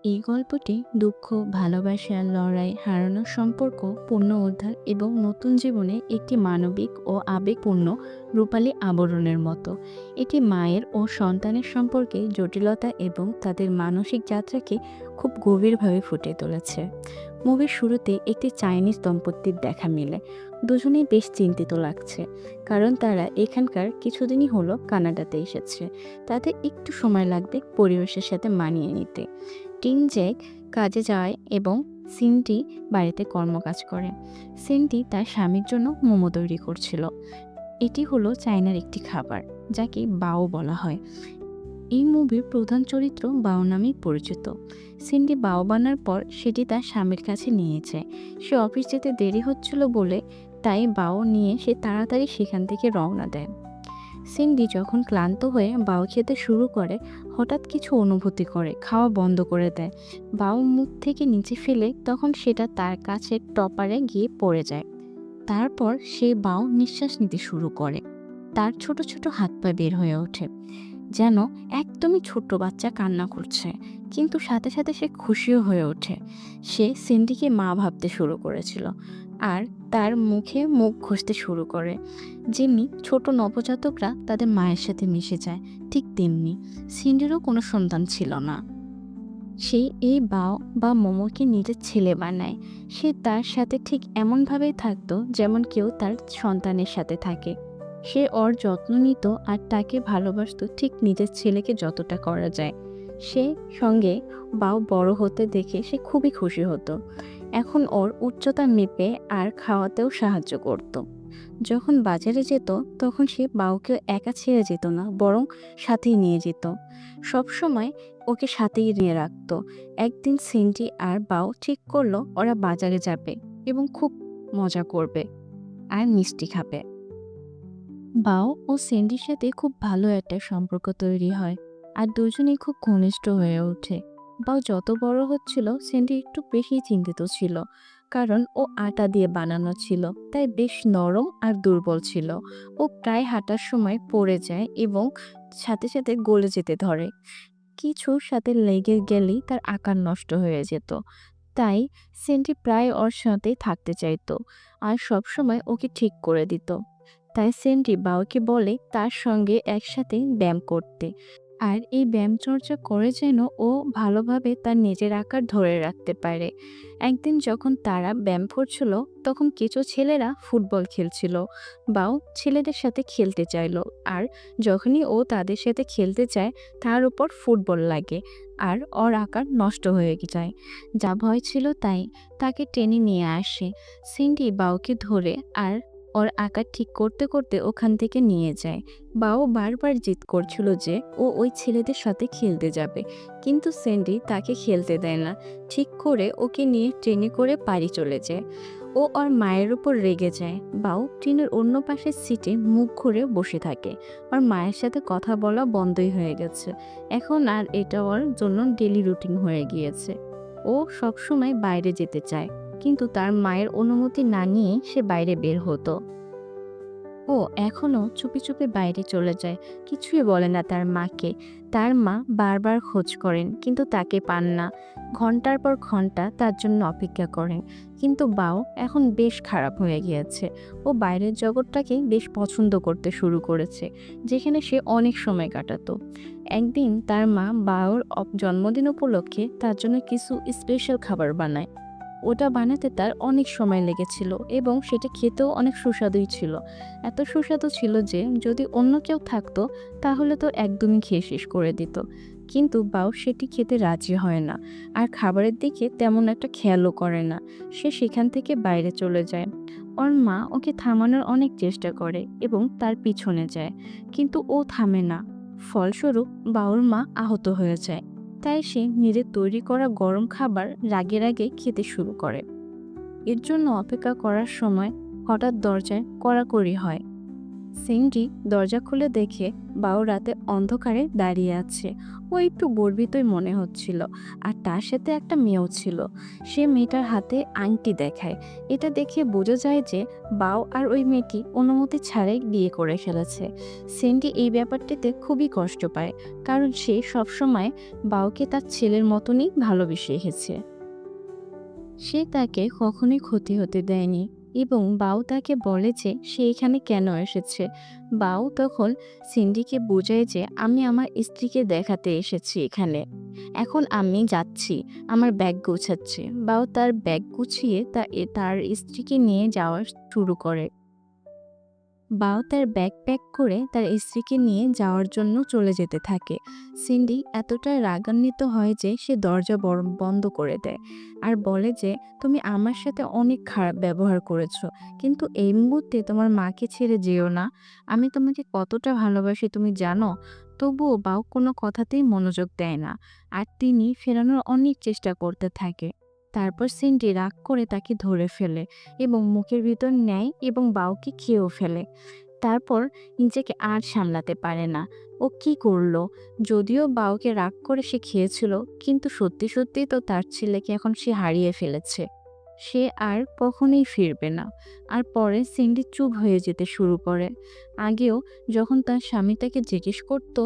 এই গল্পটি দুঃখ, ভালোবাসা, লড়াই, হারানোর সম্পর্ক, পুনরুদ্ধার এবং নতুন জীবনে একটি মানবিক ও আবেগপূর্ণ রূপালী আবরণের মতো। এটি মায়ের ও সন্তানের সম্পর্কে জটিলতা এবং তাদের মানসিক যাত্রাকে খুব গভীরভাবে ফুটিয়ে তুলেছে। মুভির শুরুতে একটি চাইনিজ দম্পতির দেখা মিলে। দুজনেই বেশ চিন্তিত লাগছে, কারণ তারা এখানকার কিছুদিনই হলো কানাডাতে এসেছে। তাদের একটু সময় লাগবে পরিবেশের সাথে মানিয়ে নিতে। টিন জ্যাক কাজে যায় এবং সিনটি বাড়িতে কর্মকাজ করে। সিনটি তার স্বামীর জন্য মোমো তৈরি করছিল। এটি হলো চায়নার একটি খাবার, যাকে বাও বলা হয়। এই মুভির প্রধান চরিত্র বাও নামেই পরিচিত। সিন্ডি বাও বানার পর সেটি তার স্বামীর কাছে নিয়ে যায়। সে অফিস যেতে দেরি হচ্ছিল বলে তাই বাও নিয়ে সে তাড়াতাড়ি সেখান থেকে রওনা দেয়। সিন্ডি যখন ক্লান্ত হয়ে বাও খেতে শুরু করে, হঠাৎ কিছু অনুভূতি করে খাওয়া বন্ধ করে দেয়। বাও মুখ থেকে নিচে ফেলে তখন সেটা তার কাছে টপারে গিয়ে পড়ে যায়। তারপর সে বাও নিঃশ্বাস নিতে শুরু করে। তার ছোট ছোট হাত পা বের হয়ে ওঠে, যেন একদমই ছোট্ট বাচ্চা কান্না করছে। কিন্তু সাথে সাথে সে খুশিও হয়ে ওঠে। সে সিন্ডিকে মা ভাবতে শুরু করেছিল আর তার মুখে মুখ ঘষতে শুরু করে। যেমনি ছোট নবজাতকরা তাদের মায়ের সাথে মিশে যায়, ঠিক তেমনি সিন্ডিরও কোনো সন্তান ছিল না। সে এই বাও বা মোমোকে নিজের ছেলে বানায়। সে তার সাথে ঠিক এমনভাবেই থাকতো যেমন কেউ তার সন্তানের সাথে থাকে। সে ওর যত্ন নিত আর তাকে ভালোবাসতো ঠিক নিজের ছেলেকে যতটা করা যায়। সে সঙ্গে বাও বড় হতে দেখে সে খুবই খুশি হতো। এখন ওর উচ্চতা মেপে আর খাওয়াতেও সাহায্য করত। যখন বাজারে যেত তখন সে বাওকে একা ছেড়ে যেত না, বরং সাথেই নিয়ে যেত। সবসময় ওকে সাথেই নিয়ে রাখতো। একদিন সিন্ডি আর বাও ঠিক করলো ওরা বাজারে যাবে এবং খুব মজা করবে আর মিষ্টি খাবে। বাও ও সিন্ডির সাথে খুব ভালো একটা সম্পর্ক তৈরি হয় আর দুজনেই খুব ঘনিষ্ঠ হয়ে ওঠে। বাও যত বড় হচ্ছিল সিন্ডি একটু বেশি চিন্তিত ছিল, কারণ ও আটা দিয়ে বানানো ছিল, তাই বেশ নরম আর দুর্বল ছিল। ও প্রায় হাঁটার সময় পড়ে যায় এবং সাথে সাথে গলে যেতে ধরে। কিছুর সাথে লেগে গেলেই তার আকার নষ্ট হয়ে যেত। তাই সিন্ডি প্রায় ওর সাথেই থাকতে চাইতো আর সবসময় ওকে ঠিক করে দিত। তাই সিন্ডি বাওকে বলে তার সঙ্গে একসাথে ব্যায়াম করতে, আর এই ব্যায়াম চর্চা করে যেন ও ভালোভাবে তার নিজের আকার ধরে রাখতে পারে। একদিন যখন তারা ব্যায়াম করছিল তখন কিছু ছেলেরা ফুটবল খেলছিল। বাও ছেলেদের সাথে খেলতে চাইলো, আর যখনই ও তাদের সাথে খেলতে চায় তার উপর ফুটবল লাগে আর ওর আকার নষ্ট হয়ে যায়। যা ভয় ছিল তাই তাকে টেনে নিয়ে আসে। সিন্ডি বাওকে ধরে আর ওর আকার ঠিক করতে করতে ওখান থেকে নিয়ে যায়। বাও বারবার জিদ করছিল যে ও ওই ছেলেদের সাথে খেলতে যাবে, কিন্তু স্যান্ডি তাকে খেলতে দেয় না। ঠিক করে ওকে নিয়ে ট্রেনে করে বাড়ি চলে যায়। ও ওর মায়ের উপর রেগে যায়। বাও ট্রেনের অন্য পাশের সিটে মুখ ঘুরে বসে থাকে। ওর মায়ের সাথে কথা বলা বন্ধই হয়ে গেছে। এখন আর এটা ওর জন্য ডেলি রুটিন হয়ে গিয়েছে। ও সবসময় বাইরে যেতে চায়, কিন্তু তার মায়ের অনুমতি না নিয়ে সে বাইরে বের হতো। ও এখনো চুপি চুপি বাইরে চলে যায়, কিছুই বলে না তার মাকে। তার মা বারবার খোঁজ করেন কিন্তু তাকে পান না। ঘন্টার পর ঘন্টা তার জন্য অপেক্ষা করেন, কিন্তু বাও এখন বেশ খারাপ হয়ে গিয়েছে। ও বাইরের জগৎটাকে বেশ পছন্দ করতে শুরু করেছে, যেখানে সে অনেক সময় কাটাতো। একদিন তার মা বাওর জন্মদিন উপলক্ষে তার জন্য কিছু স্পেশাল খাবার বানায়। ওটা বানাতে তার অনেক সময় লেগেছিল এবং সেটা খেতেও অনেক সুস্বাদুই ছিল। এত সুস্বাদু ছিল যে যদি অন্য কেউ থাকতো তাহলে তো একদমই খেয়ে শেষ করে দিত। কিন্তু বাও সেটি খেতে রাজি হয় না আর খাবারের দিকে তেমন একটা খেয়ালও করে না। সে সেখান থেকে বাইরে চলে যায়। ওর মা ওকে থামানোর অনেক চেষ্টা করে এবং তার পিছনে যায়, কিন্তু ও থামে না। ফলস্বরূপ বাউর মা আহত হয়ে যায়। তাই সে নিজের তৈরি করা গরম খাবার রাগে রাগে খেতে শুরু করে। এর জন্য অপেক্ষা করার সময় হঠাৎ দরজায় কড়াকড়ি হয়। সিন্ডি দরজা খুলে দেখে বাও রাতে অন্ধকারে দাঁড়িয়ে আছে। ও একটু গর্বিতই মনে হচ্ছিল। আর তার সাথে একটা মেয়েও ছিল। সে মেয়েটার হাতে আংটি দেখায়। এটা দেখে বোঝা যায় যে বাও আর ওই মেয়েটি অনুমতি ছাড়াই বিয়ে করে ফেলেছে। সিন্ডি এই ব্যাপারটিতে খুবই কষ্ট পায়, কারণ সে সবসময় বাওকে তার ছেলের মতনই ভালোবেসে এসেছে। সে তাকে কখনোই ক্ষতি হতে দেয়নি এবং বাও তাকে বলে যে সে এখানে কেন এসেছে। বাও তখন সিন্ডিকে বোঝায় যে আমি আমার স্ত্রীকে দেখাতে এসেছি এখানে। এখন আমি যাচ্ছি, আমার ব্যাগ গোছাচ্ছে। বাও তার ব্যাগ গুছিয়ে তার স্ত্রীকে নিয়ে যাওয়া শুরু করে। বাও তার ব্যাগ প্যাক করে তার স্ত্রীকে নিয়ে যাওয়ার জন্য চলে যেতে থাকে। সিন্ডি এতটা রাগান্বিত হয় যে সে দরজা বন্ধ করে দেয় আর বলে যে তুমি আমার সাথে অনেক খারাপ ব্যবহার করেছো, কিন্তু এই মুহূর্তে তোমার মাকে ছেড়ে যেও না। আমি তোমাকে কতটা ভালোবাসি তুমি জানো। তবুও বাও কোনো কথাতেই মনোযোগ দেয় না আর তিনি ফেরানোর অনেক চেষ্টা করতে থাকে। তারপর সিন্ডি রাগ করে তাকে ধরে ফেলে এবং মুখের ভিতর নেয় এবং বাওকে খেয়েও ফেলে। তারপর নিজেকে আর সামলাতে পারে না। ও কি করলো? যদিও বাওকে রাগ করে সে খেয়েছিল, কিন্তু সত্যি সত্যিই তো তার ছেলেকে এখন সে হারিয়ে ফেলেছে। সে আর কখনোই ফিরবে না। আর পরে সিন্ডি চুপ হয়ে যেতে শুরু করে। আগেও যখন তার স্বামী তাকে জিজ্ঞেস করত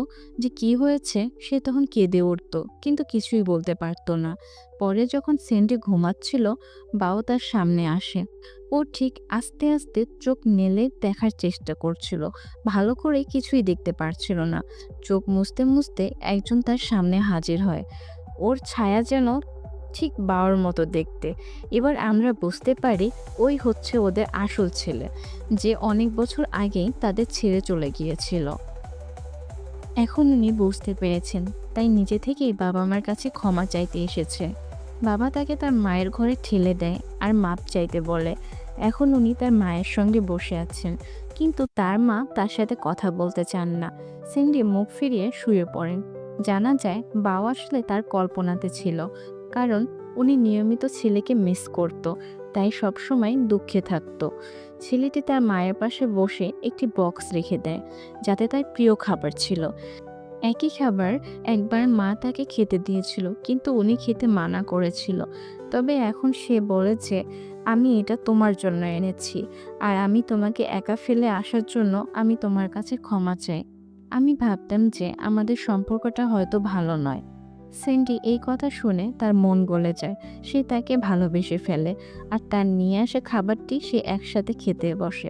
যে কি হয়েছে, সে তখন কেঁদে উঠত, কিন্তু কিছুই বলতে পারত না। পরে যখন সিন্ডি ঘুমাচ্ছিল, বাও তার সামনে আসে। ও ঠিক আস্তে আস্তে চোখ নেড়ে দেখার চেষ্টা করছিল, ভালো করে কিছুই দেখতে পারছিল না। চোখ মুছতে মুছতে একজন তার সামনে হাজির হয়। ওর ছায়া যেন ঠিক বাওয়ার মতো দেখতে। এবার আমরা বুঝতে পারি ওই হচ্ছে ওদের আসল ছেলে, যে অনেক বছর আগেই তাদের ছেড়ে চলে গিয়েছিল। এখন উনি বুঝতে পেরেছেন, তাই নিজে থেকেই বাবা মার কাছে ক্ষমা চাইতে এসেছে। বাবা তাকে তার মায়ের ঘরে ঠেলে দেয় আর মাপ চাইতে বলে। এখন উনি তার মায়ের সঙ্গে বসে আছেন, কিন্তু তার মা তার সাথে কথা বলতে চান না। সিন্ডি মুখ ফিরিয়ে শুয়ে পড়েন। জানা যায় বাও আসলে তার কল্পনাতে ছিল, কারণ উনি নিয়মিত ছেলেকে মিস করত, তাই সবসময় দুঃখে থাকত। ছেলেটি তার মায়ের পাশে বসে একটি বক্স রেখে দেয়, যাতে তার প্রিয় খাবার ছিল। একই খাবার একবার মা তাকে খেতে দিয়েছিল, কিন্তু উনি খেতে মানা করেছিল। তবে এখন সে বলেছে, আমি এটা তোমার জন্য এনেছি, আর আমি তোমাকে একা ফেলে আসার জন্য আমি তোমার কাছে ক্ষমা চাই। আমি ভাবতাম যে আমাদের সম্পর্কটা হয়তো ভালো নয়। স্যান্ডি এই কথা শুনে তার মন গলে যায়। সে তাকে ভালোবেসে ফেলে আর তার নিয়ে আসা খাবারটি সে একসাথে খেতে বসে।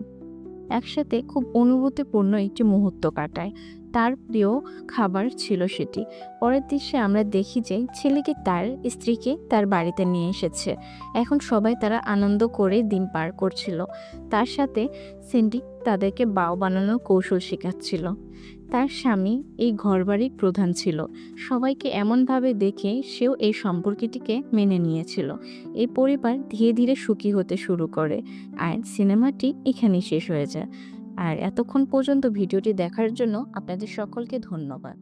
একসাথে খুব অনুভূতিপূর্ণ একটি মুহূর্ত কাটায়। তার প্রিয় খাবার ছিল সেটি। পরের দৃশ্যে আমরা দেখি যে ছেলেটি তার স্ত্রীকে তার বাড়িতে নিয়ে এসেছে। এখন সবাই তারা আনন্দ করে দিন পার করছিল। তার সাথে সিন্ডি তাদেরকে বাও বানানোর কৌশল শেখাচ্ছিল। তার স্বামী এই ঘরবাড়ির প্রধান ছিল। সবাইকে এমনভাবে দেখে সেও এই সম্পর্কটিকে মেনে নিয়েছিল। এই পরিবার ধীরে ধীরে সুখী হতে শুরু করে। আর সিনেমাটি এখানেই শেষ হয়ে যায়। আর এতক্ষণ পর্যন্ত ভিডিওটি দেখার জন্য আপনাদের সকলকে ধন্যবাদ।